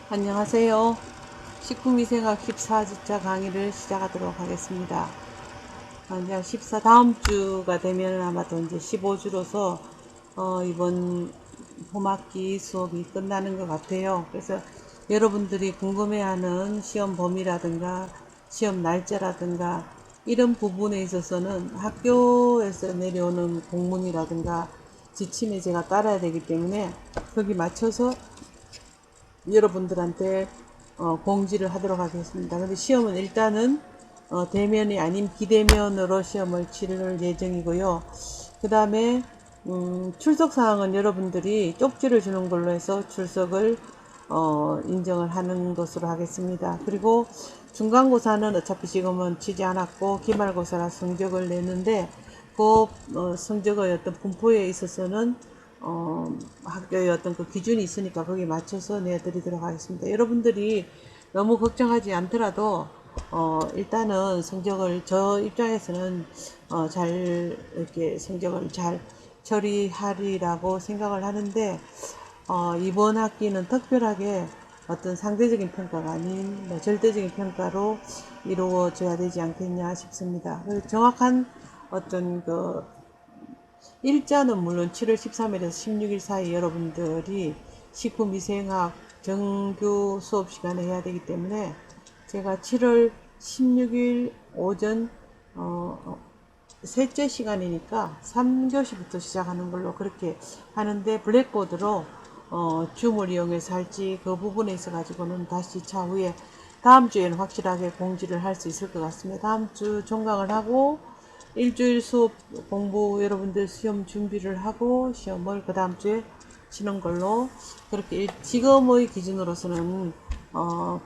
안녕하세요. 식품위생학 14주차 강의를 시작하도록 하겠습니다. 이제 다음 주가 되면 아마도 이제 15주로서 이번 봄학기 수업이 끝나는 것 같아요. 그래서 여러분들이 궁금해하는 시험 범위라든가 시험 날짜라든가 이런 부분에 있어서는 학교에서 내려오는 공문이라든가 지침에 제가 따라야 되기 때문에 거기 맞춰서 여러분들한테 공지를 하도록 하겠습니다. 근데 시험은 일단은 대면이 아닌 비대면으로 시험을 치를 예정이고요. 그 다음에 출석 사항은 여러분들이 쪽지를 주는 걸로 해서 출석을 인정을 하는 것으로 하겠습니다. 그리고 중간고사는 어차피 지금은 치지 않았고 기말고사라 성적을 내는데 그 성적의 어떤 분포에 있어서는 학교의 어떤 그 기준이 있으니까 거기에 맞춰서 내드리도록 하겠습니다. 여러분들이 너무 걱정하지 않더라도 일단은 성적을 저 입장에서는 잘 이렇게 성적을 잘 처리하리라고 생각을 하는데 이번 학기는 특별하게 어떤 상대적인 평가가 아닌 뭐 절대적인 평가로 이루어져야 되지 않겠냐 싶습니다. 정확한 어떤 그 일자는 물론 7월 13일에서 16일 사이 여러분들이 식품위생학 정규 수업 시간에 해야 되기 때문에 제가 7월 16일 오전 셋째 시간이니까 3교시부터 시작하는 걸로 그렇게 하는데 블랙보드로 줌을 이용해서 할지 그 부분에 있어 가지고는 다시 차후에 다음 주에는 확실하게 공지를 할 수 있을 것 같습니다. 다음 주 종강을 하고 일주일 수업 공부 여러분들 시험 준비를 하고 시험을 그 다음 주에 치는 걸로 그렇게 지금의 기준으로서는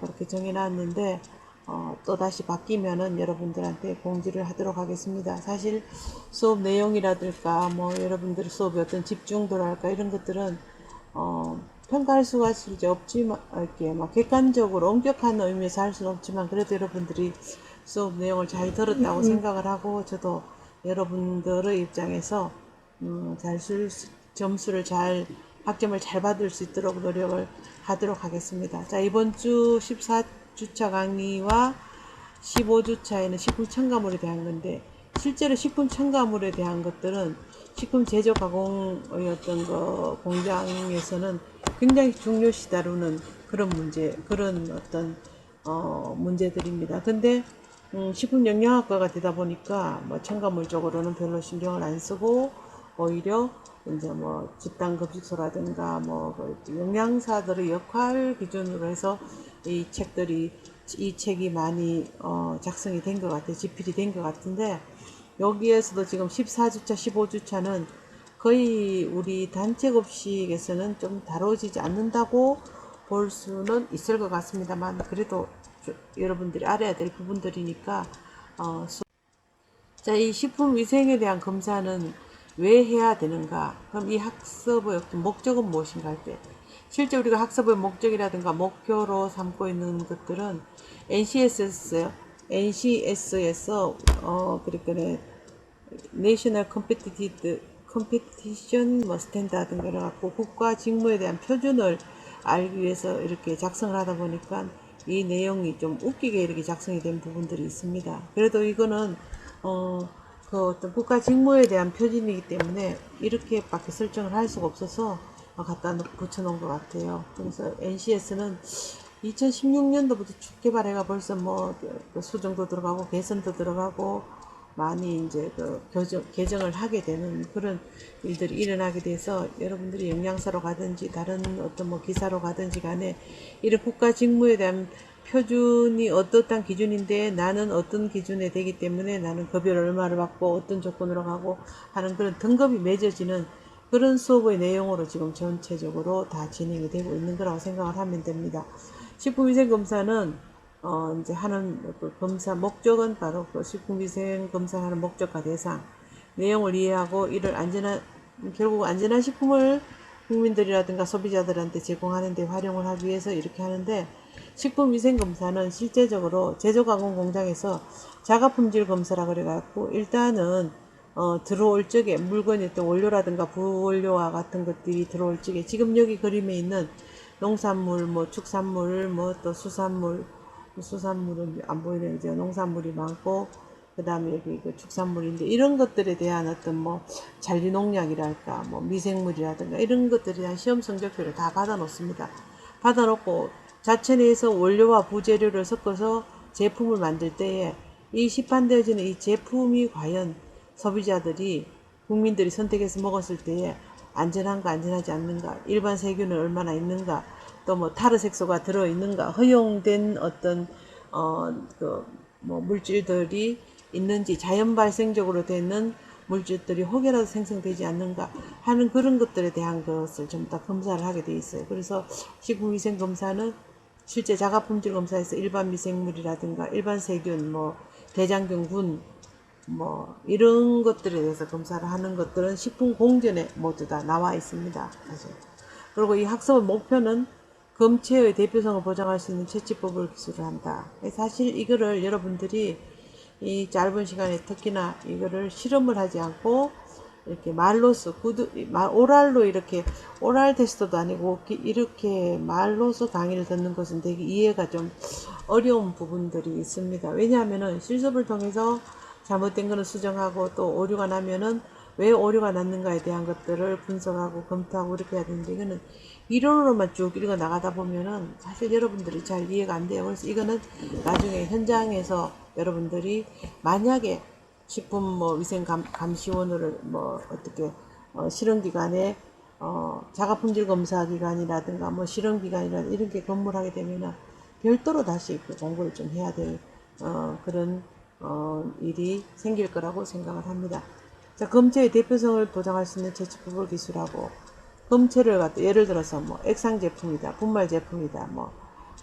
그렇게 정해놨는데 또 다시 바뀌면은 여러분들한테 공지를 하도록 하겠습니다. 사실 수업 내용이라든가 뭐 여러분들 수업의 어떤 집중도랄까 이런 것들은 평가할 수가 실제 없지만 이렇게 막 객관적으로 엄격한 의미에서 할 수는 없지만 그래도 여러분들이 수업 내용을 잘 들었다고 생각을 하고 저도 여러분들의 입장에서 점수를 잘 학점을 잘 받을 수 있도록 노력을 하도록 하겠습니다. 자, 이번 주 14주차 강의와 15주차에는 식품 첨가물에 대한 건데 실제로 식품 첨가물에 대한 것들은 식품 제조 가공의 어떤 거 공장에서는 굉장히 중요시 다루는 그런 문제, 그런 어떤 문제들입니다. 근데 식품 영양학과가 되다 보니까 뭐 첨가물 쪽으로는 별로 신경을 안 쓰고 오히려 이제 뭐 집단 급식소라든가 뭐 영양사들의 역할 기준으로 해서 이 책이 많이 작성이 된 것 같아요. 집필이 된 것 같은데 여기에서도 지금 14주차, 15주차는 거의 우리 단체 급식에서는 좀 다뤄지지 않는다고 볼 수는 있을 것 같습니다만 그래도 여러분들이 알아야 될 부분들이니까 자, 이 식품위생에 대한 검사는 왜 해야 되는가? 그럼 이 학습의 목적은 무엇인가 할 때, 실제 우리가 학습의 목적이라든가 목표로 삼고 있는 것들은 NCS에서, 그러니까, 내셔널 컴피티션 뭐 스탠다드인가 해갖고 국가 직무에 대한 표준을 알기 위해서 이렇게 작성을 하다 보니까 이 내용이 좀 웃기게 이렇게 작성이 된 부분들이 있습니다. 그래도 이거는 그 어떤 국가 직무에 대한 표준이기 때문에 이렇게밖에 설정을 할 수가 없어서 갖다 붙여놓은 것 같아요. 그래서 NCS는 2016년도부터 쭉 개발해가 벌써 뭐 수정도 들어가고 개선도 들어가고 많이 이제 개정을 하게 되는 그런 일들이 일어나게 돼서 여러분들이 영양사로 가든지 다른 어떤 뭐 기사로 가든지 간에 이런 국가 직무에 대한 표준이 어떻단 기준인데 나는 어떤 기준에 되기 때문에 나는 급여를 얼마를 받고 어떤 조건으로 가고 하는 그런 등급이 매겨지는 그런 수업의 내용으로 지금 전체적으로 다 진행이 되고 있는 거라고 생각을 하면 됩니다. 식품위생검사는 이제 하는 그 검사 목적은 바로 그 식품위생 검사하는 목적과 대상 내용을 이해하고 이를 결국 안전한 식품을 국민들이라든가 소비자들한테 제공하는 데 활용을 하기 위해서 이렇게 하는데 식품위생검사는 실제적으로 제조가공 공장에서 자가품질 검사라 그래갖고 일단은 들어올 적에 물건이 또 원료라든가 부원료와 같은 것들이 들어올 적에 지금 여기 그림에 있는 농산물, 뭐 축산물, 뭐 또 수산물, 수산물은 안 보이네요. 이제 농산물이 많고, 그 다음에 여기 그 축산물인데, 이런 것들에 대한 어떤 뭐 잔류농약이랄까, 뭐 미생물이라든가 이런 것들에 대한 시험 성적표를 다 받아 놓습니다. 받아 놓고 자체 내에서 원료와 부재료를 섞어서 제품을 만들 때에 이 시판되어지는 이 제품이 과연 소비자들이 국민들이 선택해서 먹었을 때에 안전한가 안전하지 않는가, 일반 세균은 얼마나 있는가, 또 뭐 타르 색소가 들어 있는가, 허용된 어떤 뭐 물질들이 있는지, 자연 발생적으로 되는 물질들이 혹여라도 생성되지 않는가 하는 그런 것들에 대한 것을 전부 다 검사를 하게 돼 있어요. 그래서 식품위생검사는 실제 자가품질 검사에서 일반 미생물이라든가 일반 세균, 뭐 대장균, 뭐 이런 것들에 대해서 검사를 하는 것들은 식품공전에 모두 다 나와 있습니다. 사실. 그리고 이 학습의 목표는 검체의 대표성을 보장할 수 있는 채취법을 기술을 한다. 사실 이거를 여러분들이 이 짧은 시간에 특히나 이거를 실험을 하지 않고 이렇게 말로써 오랄로 이렇게 오랄 테스트도 아니고 이렇게 말로써 강의를 듣는 것은 되게 이해가 좀 어려운 부분들이 있습니다. 왜냐하면은 실습을 통해서 잘못된 거는 수정하고 또 오류가 나면은 왜 오류가 났는가에 대한 것들을 분석하고 검토하고 이렇게 해야 되는데, 이거는 이론으로만 쭉 읽어 나가다 보면은 사실 여러분들이 잘 이해가 안 돼요. 그래서 이거는 나중에 현장에서 여러분들이 만약에 식품 뭐 위생 감시원을 뭐 어떻게 실험 기관에 자가품질 검사 기관이라든가 뭐 실험 기관이라든가 이런 게 근무를 하게 되면은 별도로 다시 그 공부를 좀 해야 될 그런 일이 생길 거라고 생각을 합니다. 자, 검체의 대표성을 보장할 수 있는 채취법을 기술하고, 검체를 갖다 예를 들어서 뭐 액상 제품이다, 분말 제품이다, 뭐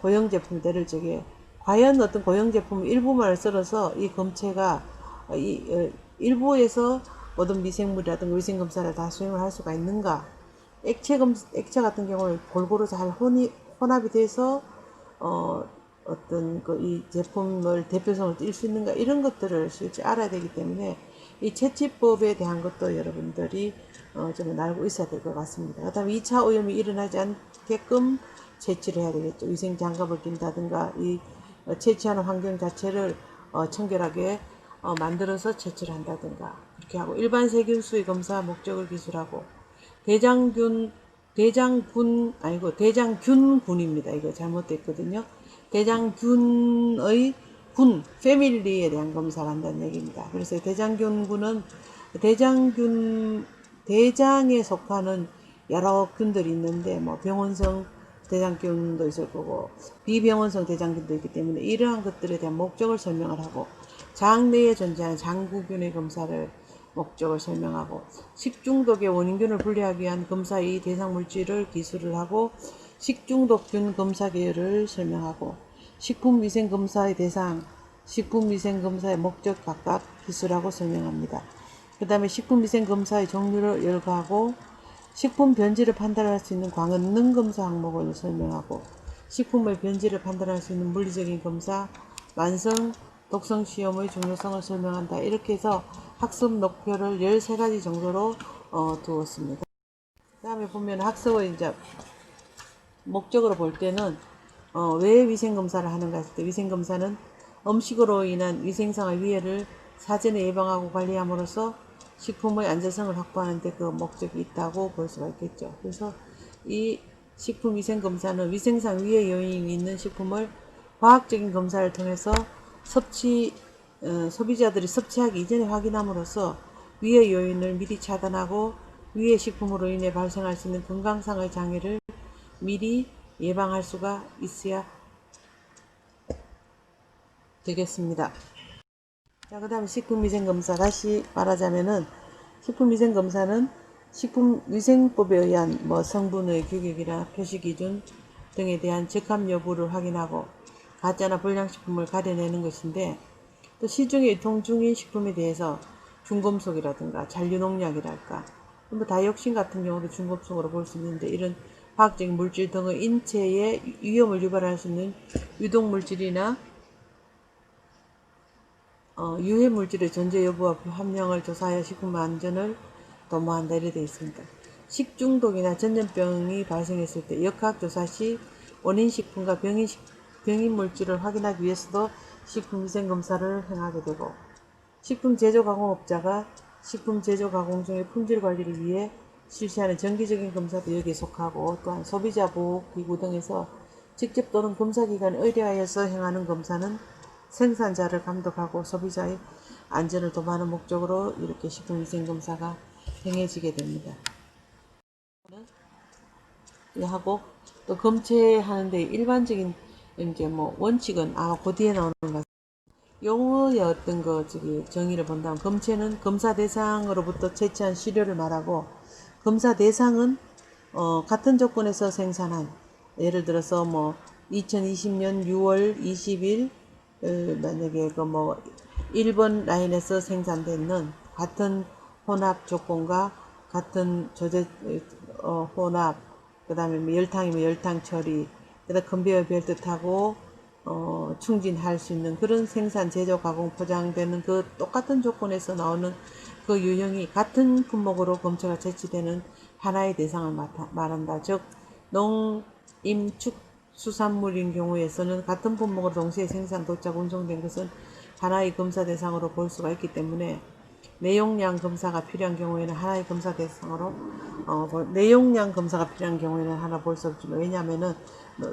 고형 제품이다를 저게 과연 어떤 고형 제품 일부만을 썰어서 이 검체가 일부에서 모든 미생물이라든가 위생 검사를 다 수행을 할 수가 있는가? 액체 같은 경우는 골고루 잘 혼합이 돼서 어떤 이 제품을 대표성을 띌 수 있는가, 이런 것들을 실제 알아야 되기 때문에 이 채취법에 대한 것도 여러분들이 좀 알고 있어야 될 것 같습니다. 그 다음에 2차 오염이 일어나지 않게끔 채취를 해야 되겠죠. 위생 장갑을 낀다든가 이 채취하는 환경 자체를 청결하게 만들어서 채취를 한다든가 그렇게 하고, 일반 세균 수의 검사 목적을 기술하고, 대장균 대장균군입니다. 이거 잘못됐거든요. 대장균의 패밀리에 대한 검사를 한다는 얘기입니다. 그래서 대장균군은 대장에 속하는 여러 균들이 있는데, 뭐 병원성 대장균도 있을 거고 비병원성 대장균도 있기 때문에 이러한 것들에 대한 목적을 설명을 하고, 장 내에 존재하는 장구균의 검사를 목적을 설명하고, 식중독의 원인균을 분리하기 위한 검사의 대상 물질을 기술을 하고, 식중독균 검사 계열을 설명하고, 식품위생검사의 대상, 식품위생검사의 목적 각각 기술하고 설명합니다. 그 다음에 식품위생검사의 종류를 열거하고, 식품 변질을 판단할 수 있는 광언능 검사 항목을 설명하고, 식품의 변질을 판단할 수 있는 물리적인 검사, 만성 독성 시험의 중요성을 설명한다. 이렇게 해서 학습 목표를 13가지 정도로 두었습니다. 그 다음에 보면 학습의 이제 목적으로 볼 때는 왜 위생검사를 하는가 했을 때, 위생검사는 음식으로 인한 위생상의 위해를 사전에 예방하고 관리함으로써 식품의 안전성을 확보하는 데 그 목적이 있다고 볼 수가 있겠죠. 그래서 이 식품위생검사는 위생상 위해 요인이 있는 식품을 과학적인 검사를 통해서 소비자들이 섭취하기 이전에 확인함으로써 위해 요인을 미리 차단하고 위해 식품으로 인해 발생할 수 있는 건강상의 장애를 미리 예방할 수가 있어야 되겠습니다. 자, 그 다음에 식품위생검사 다시 말하자면은, 식품위생검사는 식품위생법에 의한 뭐 성분의 규격이나 표시기준 등에 대한 적합 여부를 확인하고 가짜나 불량식품을 가려내는 것인데, 또 시중에 유통 중인 식품에 대해서 중금속이라든가 잔류농약이랄까, 뭐 다이옥신 같은 경우도 중금속으로 볼 수 있는데, 이런 화학적인 물질 등의 인체에 위험을 유발할 수 있는 유독물질이나 유해물질의 존재 여부와 함량을 조사하여 식품 안전을 도모한다, 이렇게 되어 있습니다. 식중독이나 전염병이 발생했을 때 역학조사 시 원인식품과 병인 물질을 확인하기 위해서도 식품위생검사를 행하게 되고, 식품제조가공업자가 식품제조가공 중의 품질관리를 위해 실시하는 정기적인 검사도 여기에 속하고, 또한 소비자보호기구 등에서 직접 또는 검사기관에 의뢰하여서 행하는 검사는 생산자를 감독하고 소비자의 안전을 도모하는 목적으로 이렇게 식품위생검사가 행해지게 됩니다. 하고 또 검체하는데 일반적인 이제 뭐 원칙은 그 뒤에 나오는 것 같습니다. 용어의 어떤 정의를 본다면, 검체는 검사 대상으로부터 채취한 시료를 말하고, 검사 대상은 같은 조건에서 생산한, 예를 들어서 뭐 2020년 6월 20일 만약에 1번 라인에서 생산되는 같은 혼합 조건과 같은 혼합, 그 다음에 뭐 열탕이면 열탕 처리, 그다음 컨베이어 벨트 타고 충진할 수 있는 그런 생산, 제조, 가공, 포장되는 그 똑같은 조건에서 나오는 그 유형이 같은 품목으로 검체가 채취되는 하나의 대상을 말한다. 즉 농임축수산물인 경우에서는 같은 품목으로 동시에 생산, 도착, 운송된 것은 하나의 검사 대상으로 볼 수가 있기 때문에, 내용량 검사가 필요한 경우에는 하나의 검사 대상으로 내용량 검사가 필요한 경우에는 하나 볼 수 없지만, 왜냐하면은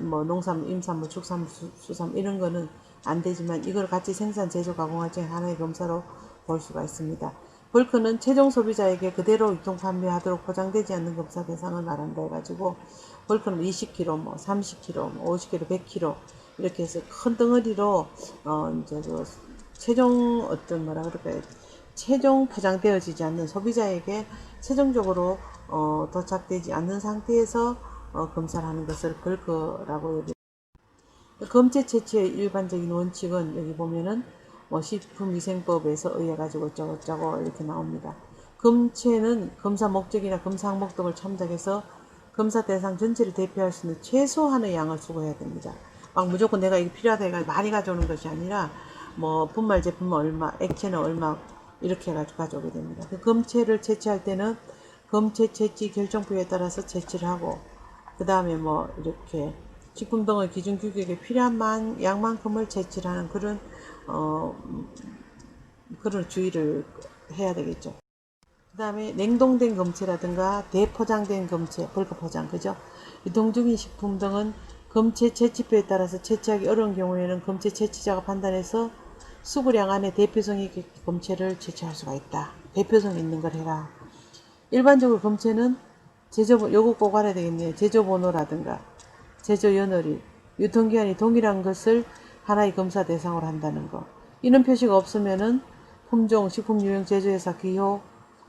뭐 농산물, 임산물, 축산물, 수산물 이런 거는 안 되지만 이걸 같이 생산, 제조, 가공할 때 하나의 검사로 볼 수가 있습니다. 벌크는 최종 소비자에게 그대로 유통 판매하도록 포장되지 않는 검사 대상을 말한다 해가지고, 벌크는 20kg, 뭐 30kg, 뭐 50kg, 100kg 이렇게 해서 큰 덩어리로 이제 최종 최종 포장되어지지 않는, 소비자에게 최종적으로 도착되지 않는 상태에서 검사를 하는 것을 벌크라고 얘기합니다. 검체 채취의 일반적인 원칙은 여기 보면은 뭐 식품위생법에서 의해 가지고 어쩌고저쩌고 이렇게 나옵니다. 검체는 검사 목적이나 검사 항목 등을 참작해서 검사 대상 전체를 대표할 수 있는 최소한의 양을 수거해야 됩니다. 막 무조건 내가 이게 필요하다 해가지고 많이 가져오는 것이 아니라, 뭐 분말 제품은 얼마, 액체는 얼마 이렇게 해가지고 가져오게 됩니다. 그 검체를 채취할 때는 검체 채취 결정표에 따라서 채취를 하고, 그 다음에 뭐 이렇게 식품 등의 기준 규격에 필요한 양만큼을 채취를 하는 그런 주의를 해야 되겠죠. 그 다음에 냉동된 검체라든가 대포장된 검체, 벌크 포장, 그죠? 유통 중인 식품 등은 검체 채취표에 따라서 채취하기 어려운 경우에는 검체 채취자가 판단해서 수거량 안에 대표성 있게 검체를 채취할 수가 있다. 대표성 있는 걸 해라. 일반적으로 검체는 요거 꼭 알아야 되겠네요. 제조번호라든가 제조연월일, 유통기한이 동일한 것을 하나의 검사 대상으로 한다는 거. 이런 표시가 없으면은 품종, 식품유형, 제조회사, 기호,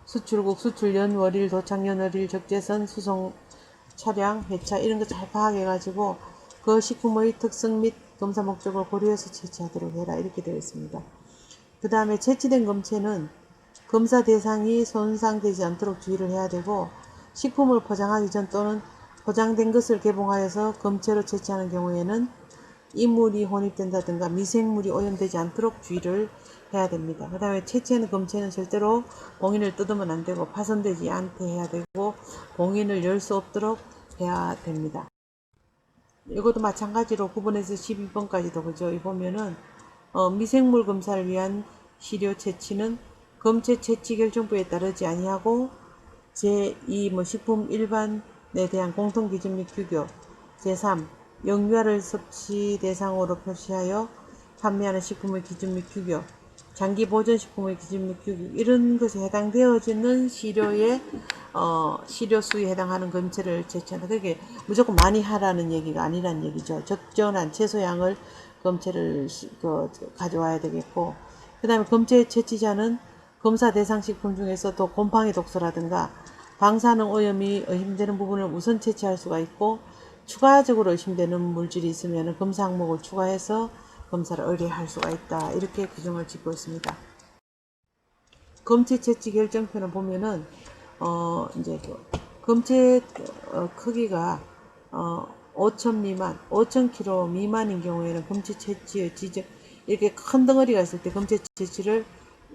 수출국, 수출연월일, 도착연월일, 적재선, 수송 차량, 회차 이런 거 잘 파악해가지고 그 식품의 특성 및 검사 목적을 고려해서 채취하도록 해라, 이렇게 되어 있습니다. 그 다음에 채취된 검체는 검사 대상이 손상되지 않도록 주의를 해야 되고, 식품을 포장하기 전 또는 포장된 것을 개봉하여서 검체로 채취하는 경우에는 이물이 혼입된다든가 미생물이 오염되지 않도록 주의를 해야 됩니다. 그 다음에 채취하는 검체는 절대로 봉인을 뜯으면 안 되고 파손되지 않게 해야 되고 봉인을 열 수 없도록 해야 됩니다. 이것도 마찬가지로 9번에서 12번까지도 그죠? 이 보면은 미생물 검사를 위한 시료 채취는 검체 채취 결정부에 따르지 아니하고 제2 식품 일반에 대한 공통 기준 및 규격, 제3 영유아를 섭취 대상으로 표시하여 판매하는 식품의 기준 및 규격, 장기 보존 식품의 기준 및 규격, 이런 것에 해당되어지는 시료 수에 해당하는 검체를 채취한다. 그게 무조건 많이 하라는 얘기가 아니란 얘기죠. 적절한 최소량을 검체를 가져와야 되겠고, 그 다음에 검체 채취자는 검사 대상 식품 중에서도 곰팡이 독소라든가 방사능 오염이 의심되는 부분을 우선 채취할 수가 있고, 추가적으로 의심되는 물질이 있으면 검사 항목을 추가해서 검사를 의뢰할 수가 있다. 이렇게 규정을 짓고 있습니다. 검체 채취 결정표는 보면은 이제 검체 크기가 5,000 미만, 5,000kg 미만인 경우에는 검체 채취의 지적, 이렇게 큰 덩어리가 있을 때 검체 채취를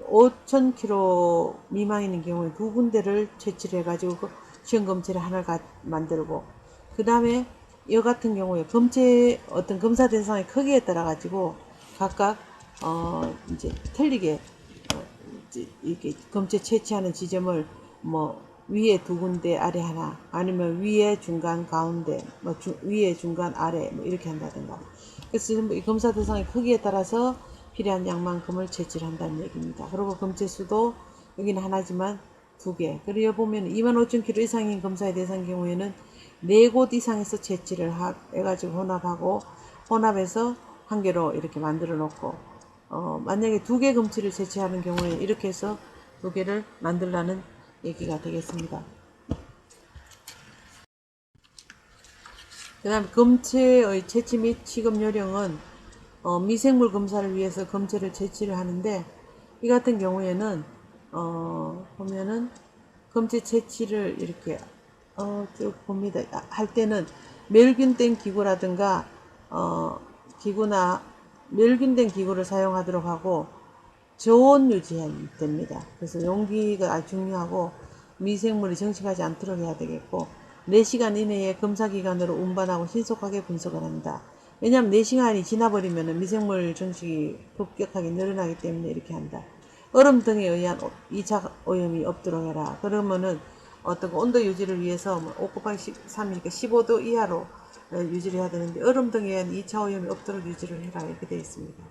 5,000kg 미만인 경우에 두 군데를 채취를 해가지고 시험 검체를 하나를 만들고, 그 다음에 이 같은 경우에 어떤 검사 대상의 크기에 따라 가지고 각각 이제 틀리게 이제 이렇게 검체 채취하는 지점을 뭐 위에 두 군데 아래 하나, 아니면 위에 중간 가운데 뭐 위에 중간 아래 뭐 이렇게 한다든가. 그래서 이 검사 대상의 크기에 따라서 필요한 양만큼을 채취를 한다는 얘기입니다. 그리고 검체 수도 여기는 하나지만 두 개. 그리고 여기 보면 25,000kg 이상인 검사의 대상 경우에는 4곳 이상에서 채취를 해가지고 혼합해서 한 개로 이렇게 만들어 놓고, 만약에 2개 검체를 채취하는 경우에 이렇게 해서 2개를 만들라는 얘기가 되겠습니다. 그 다음에 검체의 채취 및 취급 요령은 미생물 검사를 위해서 검체를 채취를 하는데, 이 같은 경우에는 보면은 검체 채취를 이렇게 쭉 봅니다. 할 때는 멸균된 기구라든가 멸균된 기구를 사용하도록 하고 저온 유지해야 됩니다. 그래서 용기가 아주 중요하고 미생물이 정식하지 않도록 해야 되겠고, 4시간 이내에 검사기관으로 운반하고 신속하게 분석을 합니다. 왜냐하면 4시간이 지나버리면 미생물 정식이 급격하게 늘어나기 때문에 이렇게 한다. 얼음 등에 의한 2차 오염이 없도록 해라. 그러면은 어떤 온도 유지를 위해서 5-3이니까 15도 이하로 유지를 해야 되는데, 얼음 등에 의한 2차 오염이 없도록 유지를 해라 이렇게 되어 있습니다.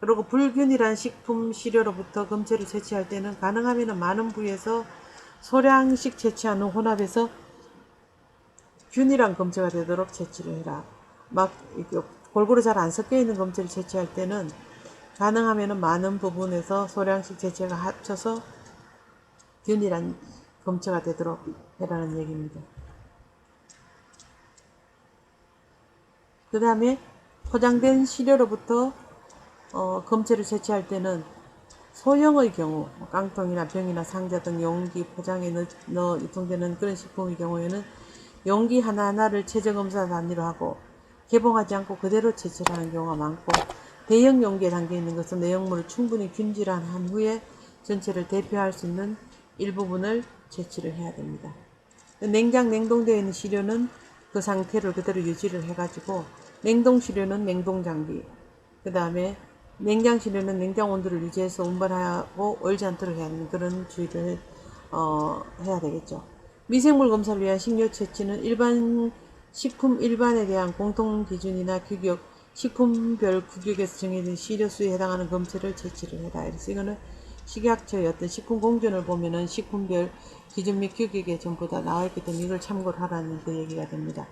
그리고 불균일한 식품 시료로부터 검체를 채취할 때는 가능하면 많은 부위에서 소량씩 채취한 후 혼합해서 균일한 검체가 되도록 채취를 해라. 막 골고루 잘 안 섞여 있는 검체를 채취할 때는 가능하면 많은 부분에서 소량씩 채취가 합쳐서 균일한 검체가 되도록 해라는 얘기입니다. 그 다음에 포장된 시료로부터 검체를 채취할 때는 소형의 경우, 깡통이나 병이나 상자 등 용기 포장에 넣어 유통되는 그런 식품의 경우에는 용기 하나하나를 최저검사 단위로 하고 개봉하지 않고 그대로 채취를 하는 경우가 많고, 대형 용기에 담겨있는 것은 내용물을 충분히 균질한 후에 전체를 대표할 수 있는 일부분을 채취를 해야 됩니다. 냉동되어 있는 시료는 그 상태를 그대로 유지를 해가지고, 냉동 시료는 냉동 장비, 그 다음에 냉장 시료는 냉장 온도를 유지해서 운반하고 얼지 않도록 해야 하는 그런 주의를 해야 되겠죠. 미생물 검사를 위한 식료 채취는 식품 일반에 대한 공통 기준이나 규격, 식품별 규격에서 정해진 시료수에 해당하는 검체를 채취를 해라. 그래서 이거는 식약처의 어떤 식품 공전을 보면은 식품별 기준 및 규격에 전부 다 나와 있기 때문에 이걸 참고를 하라는 그 얘기가 됩니다.